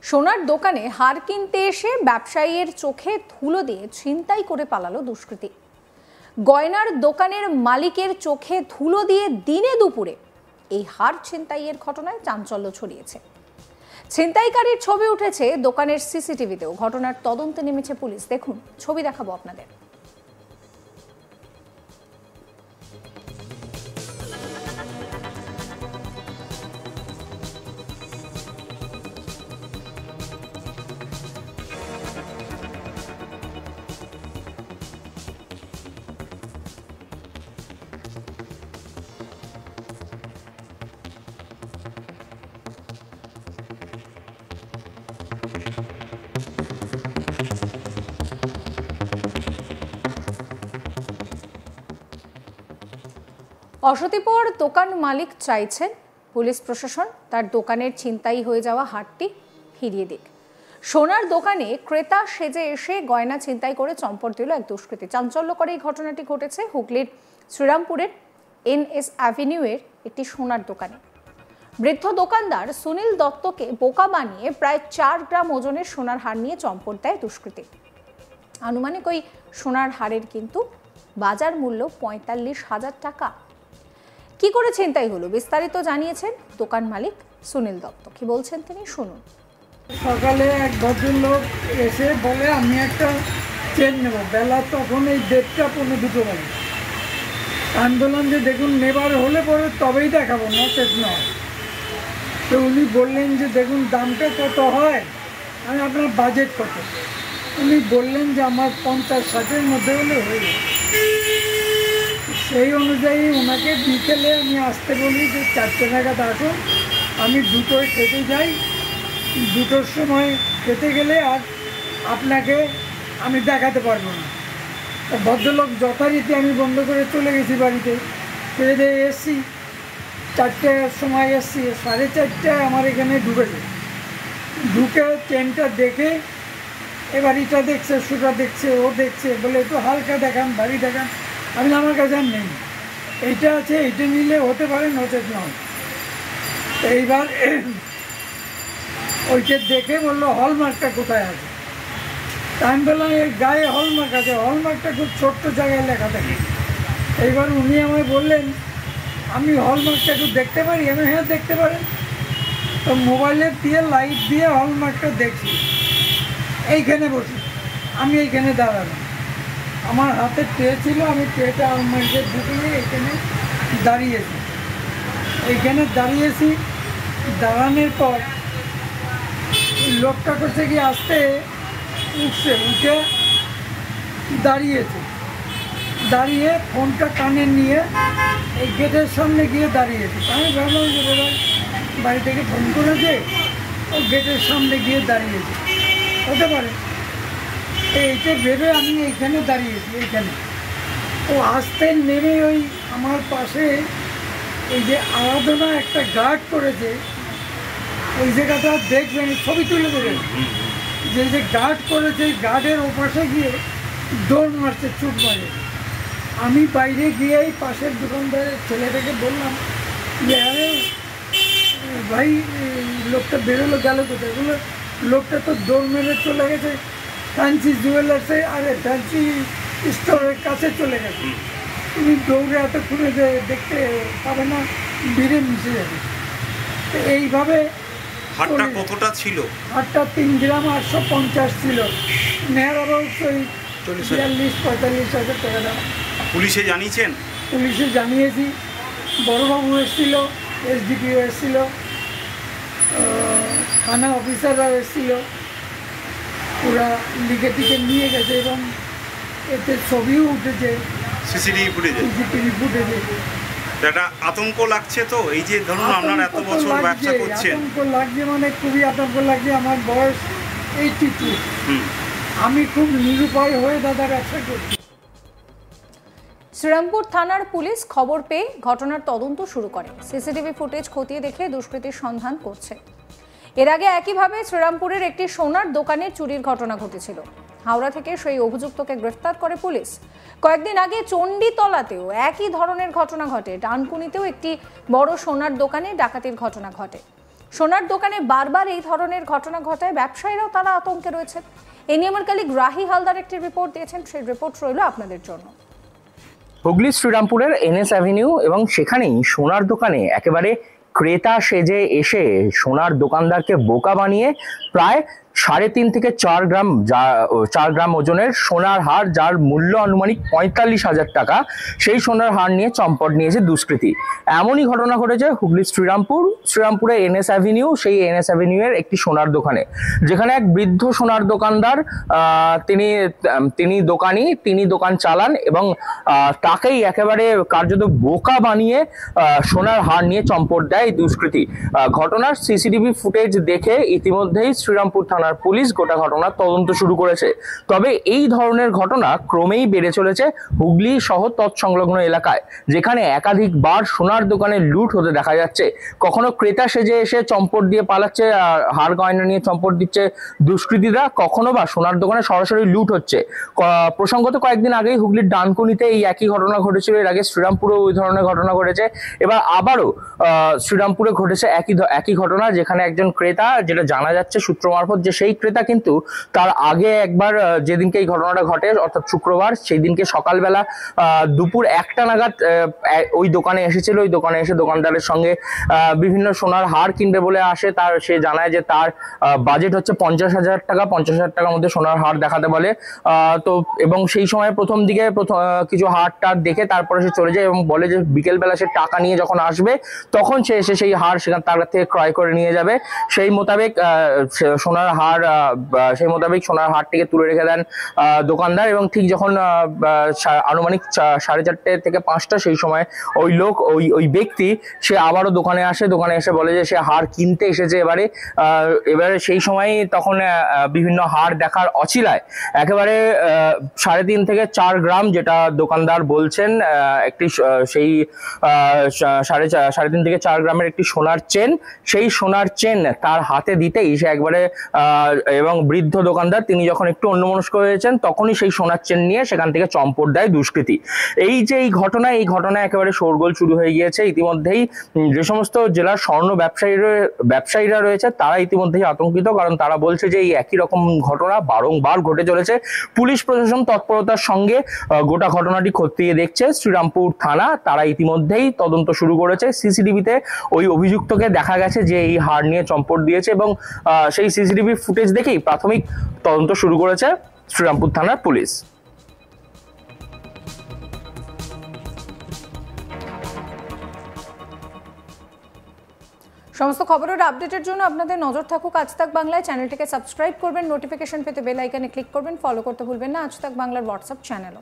সোনার দোকানে হার কিনতে এসে ব্যবসায়ীর চোখে ধুলো দিয়ে ছিনতাই করে পালালো দুষ্কৃতী। গয়নার দোকানের মালিকের চোখে ধুলো দিয়ে দিনে দুপুরে এই হার ছিনতাইয়ের ঘটনায় চাঞ্চল্য ছড়িয়েছে। ছিনতাইকারীর ছবি উঠেছে দোকানের সিসিটিভিতেও। ঘটনার তদন্তে নেমেছে পুলিশ। দেখুন, ছবি দেখাবো আপনাদের। অশতিপর দোকান মালিক চাইছেন পুলিশ প্রশাসন তার দোকানের ছিনতাই হয়ে যাওয়া হারটি ফিরিয়ে দিক। সোনার দোকানে ক্রেতা সেজে এসে গয়না ছিনতাই করে চম্পট দিল এক দুষ্কৃতী। চাঞ্চল্যকর এই ঘটনাটি ঘটেছে হুগলির শ্রীরামপুরের NS অ্যাভিনিউয়ের একটি সোনার দোকানে। বৃদ্ধ দোকানদার সুনীল দত্তকে বোকা বানিয়ে প্রায় 4 গ্রাম ওজনের সোনার হার নিয়ে চম্পট দেয় দুষ্কৃতী। আনুমানিক ওই সোনার হারের কিন্তু বাজার মূল্য 45,000 টাকা। কি করে ছিনতাই হলো বিস্তারিত জানিয়েছেন দোকান মালিক সুনীল দত্ত। কি বলছেন তিনি শুনুন। সকালে এক ভদ্রলোক এসে বলে আমি একটা চেন নেব। বেলা তখন এই 1:30 পৌনে 2 বাজে। আমি বললাম যে দেখুন নেবার হলে পরে তবেই দেখাবো, নচেত নয়। তো উনি বললেন যে দেখুন দামটা কত হয়, আমি আপনার বাজেট কত। উনি বললেন যে আমার 50-60-এর মধ্যে হলে হয়ে যাবে। সেই অনুযায়ী ওনাকে বিকেলে আমি আসতে বলি যে 4টে নাগাদ আসুন, আমি 2টোয় খেতে যাই। 2টোর সময় খেতে গেলে আর আপনাকে আমি দেখাতে পারবো না। ভদ্রলোক যথারীতি আমি বন্ধ করে চলে গেছি বাড়িতে। খেয়ে দিয়ে এসছি, 4টের সময় এসছি, 4:30টায় আমার এখানে ঢুকেছে। ঢুকে চেনটা দেখে এবার এটা দেখছে, সুটা দেখছে, ও দেখছে, বলে একটু হালকা দেখান, ভারী দেখান। আমি আমার কাছে আর নেই, এইটা আছে, এইটা নিলে হতে পারে, নচেত নয়। এইবার ওইটা দেখে বললো হলমার্কটা কোথায় আছে। আমি বললাম এর গায়ে হলমার্ক আছে, হলমার্কটা খুব ছোট্ট জায়গায় লেখা থাকে। এইবার উনি আমায় বললেন আমি হলমার্কটা একটু দেখতে পারি। আমি হ্যাঁ দেখতে পারেন। তো মোবাইলের দিয়ে লাইট দিয়ে হলমার্কটা দেখছি। এইখানে বসি, আমি এইখানে দাঁড়ালাম। আমার হাতে ট্রে ছিল, আমি ট্রেটা হলমার্কে ঢুকিয়ে এইখানে দাঁড়িয়েছি। এইখানে দাঁড়িয়েছি, দাঁড়ানোর পর লোকটা করছে কি আসতে উঠছে, উঠে দাঁড়িয়েছে। দাঁড়িয়ে ফোনটা কানে নিয়ে এই গেটের সামনে গিয়ে দাঁড়িয়েছে। আমি ভাবলাম যে বোধহয় বাড়ি থেকে ফোন করেছে, ও গেটের সামনে গিয়ে দাঁড়িয়েছে, হতে পারে। এইটা ভেবে আমি এইখানে দাঁড়িয়েছি। এইখানে ও আসতে নেমে ওই আমার পাশে এই যে আরাধনা একটা গার্ড করেছে, ওই জায়গাটা দেখবেন, ছবি তুলে দেবেন। যে গার্ড করেছে, গার্ডের ওপাশে গিয়ে দৌড় মারছে, চুট মারে। আমি বাইরে গিয়ে এই পাশের দোকানদারের ছেলেটাকে বললাম যে আরে ভাই লোকটা বেরোলো, গেল কোথায়? বললো লোকটা তো দৌড় মেরে চলে গেছে ফ্যান্সি জুয়েলার্সে, আরে ফ্যান্সি স্টোরের কাছে চলে গেছে। তুমি দৌড়ে এতক্ষণে দেখতে পাবে না, ভিড়ে মিশে যাবে। তো এইভাবে হারটা কতটা ছিল? হারটা 3 গ্রাম 850 ছিল। নেয়ার অবশ্যই 40-45 হাজার টাকা দাম। পুলিশে জানিয়েছেন? পুলিশে জানিয়েছি, বড়বাবু এসেছিল, SDPO এসেছিল, থানা অফিসাররা এসেছিল, পুরা লিখে টিকে নিয়ে গেছে এবং এতে ছবিও উঠেছে, সিসিটিভি ফুটেজে। একটা আতঙ্ক লাগছে তো, এই যে ধরুন আপনারা এত বছর ব্যবসা করছেন। আতঙ্ক লাগছে, মানে খুবই আতঙ্ক লাগছে। আমার বয়স 82। আমি খুব নিরুপায় হয়ে দাদা ব্যবসা করছি। শ্রীরামপুর থানার পুলিশ খবর পেয়ে ঘটনার তদন্ত শুরু করে। সিসিটিভি ফুটেজ খতিয়ে দেখে দুষ্কৃতীর সন্ধান করছে। এর আগে একইভাবে শ্রীরামপুরের একটি সোনার দোকানে চুরির ঘটনা ঘটেছিল। হাওড়া থেকে সেই অভিযুক্তকে গ্রেফতার করে পুলিশ। কয়েকদিন আগে চণ্ডীতলাতেও একই ধরনের ঘটনা ঘটে। ডানকুনিতেও একটি বড় সোনার দোকানে ডাকাতির ঘটনা ঘটে। সোনার দোকানে বারবার এই ধরনের ঘটনা ঘটায় ব্যবসায়ীরাও তারা আতঙ্কে রয়েছেন। এ নিয়ে আমার কলিগ রাহি হালদার একটি রিপোর্ট দিয়েছেন, সেই রিপোর্ট রইল আপনাদের জন্য। হুগলি শ্রীরামপুরের NS অ্যাভিনিউ এবং সেখানেই সোনার দোকানে একেবারে ক্রেতা সেজে এসে সোনার দোকানদারকে বোকা বানিয়ে প্রায় 3.5 থেকে 4 গ্রাম ওজনের সোনার হার, যার মূল্য আনুমানিক 45,000 টাকা, সেই সোনার হার নিয়ে চম্পট নিয়েছে দুষ্কৃতী। এমনই ঘটনা ঘটেছে হুগলি শ্রীরামপুরে NS অ্যাভিনিউ, সেই NS অ্যাভিনিউ এর একটি সোনার দোকানে, যেখানে এক বৃদ্ধ সোনার দোকানদার, তিনি দোকান চালান এবং তাকেই একেবারে কার্যত বোকা বানিয়ে সোনার হার নিয়ে চম্পট দেয় দুষ্কৃতী। ঘটনার CCTV ফুটেজ দেখে ইতিমধ্যেই শ্রীরামপুর থানার পুলিশ গোটা ঘটনার তদন্ত শুরু করেছে। তবে এই ধরনের ঘটনা ক্রমেই বেড়ে চলেছে হুগলি সহ তৎসংলগ্ন এলাকায়, যেখানে একাধিকবার সোনার দোকানে লুট হতে দেখা যাচ্ছে। কখনো ক্রেতা সেজে এসে চম্পট দিয়ে পালাচ্ছে, হার গয়না নিয়ে চম্পট দিচ্ছে দুষ্কৃতীরা, কখনো বা সোনার দোকানে সরাসরি লুট হচ্ছে। প্রসঙ্গত কয়েকদিন আগেই হুগলির ডানকুনিতে এই একই ঘটনা ঘটেছিল, এর আগে শ্রীরামপুরেও ওই ধরনের ঘটনা ঘটেছে। এবার আবারও শ্রীরামপুরে ঘটেছে একই ঘটনা, যেখানে একজন ক্রেতা, যেটা জানা যাচ্ছে সূত্র মারফত, যে সেই ক্রেতা কিন্তু তার আগে একবার, যেদিনকে এই ঘটনাটা ঘটে অর্থাৎ শুক্রবার, সেই দিনকে সকালবেলা দুপুর 1টা নাগাদ ওই দোকানে এসেছিল। ওই দোকানে এসে দোকানদারের সঙ্গে বিভিন্ন সোনার হার কিনবে বলে আসে। সে জানায় যে তার বাজেট হচ্ছে 50,000 টাকা, 50,000 টাকার মধ্যে সোনার হার দেখাতে বলে। তো এবং সেই সময় প্রথম দিকে কিছু হার টার দেখে তারপরে সে চলে যায় এবং বলে যে বিকেলবেলা সে টাকা নিয়ে যখন আসবে তখন সে এসে সেই হার সেখান তার থেকে ক্রয় করে নিয়ে যাবে। সেই মোতাবেক সোনার হারটিকে তুলে রেখে দেন দোকানদার, এবং ঠিক যখন আনুমানিক 4:30 থেকে 5টা, সেই সময় ওই ব্যক্তি সে আবারও দোকানে এসে বলে যে সে হার কিনতে এসেছে। এবারে সেই সময় তখন বিভিন্ন হার দেখার অছিলায় একেবারে 3.5 থেকে 4 গ্রাম, যেটা দোকানদার বলছেন, একটি সেই 3.5 থেকে 4 গ্রামের একটি সোনার চেন, সেই সোনার চেন তার হাতে দিতেই সে একবারে, এবং বৃদ্ধ দোকানদার তিনি যখন একটু অন্যমনস্ক হয়েছেন তখনই সেই সোনার চেন নিয়ে সেখান থেকে চম্পট দেয় দুষ্কৃতী। এই ঘটনা একেবারে শোরগোল শুরু হয়ে গিয়েছে। ইতিমধ্যেই যে সমস্ত জেলার স্বর্ণ ব্যবসায়ীরা রয়েছে তারা ইতিমধ্যেই আতঙ্কিত, কারণ তারা বলছে যে এই একই রকম ঘটনা বারংবার ঘটে চলেছে। পুলিশ প্রশাসন তৎপরতার সঙ্গে গোটা ঘটনাটি খতিয়ে দেখছে। শ্রীরামপুর থানা তারা ইতিমধ্যেই তদন্ত শুরু করেছে। CCTVতে ওই অভিযুক্তকে দেখা গেছে যে এই হার নিয়ে চম্পট দিয়েছে, এবং সেই CCTV ফুটেজ দেখেই প্রাথমিক তদন্ত শুরু করেছে শ্রীরামপুর থানার পুলিশ। সমস্ত খবরের আপডেটের জন্য আপনাদের নজর থাকুক আজ তাক বাংলায়। চ্যানেলটিকে সাবস্ক্রাইব করবেন, নোটিফিকেশন পেতে বেল আইকনে ক্লিক করবেন, ফলো করতে ভুলবেন না আজ তাক বাংলার হোয়াটসঅ্যাপ চ্যানেলও।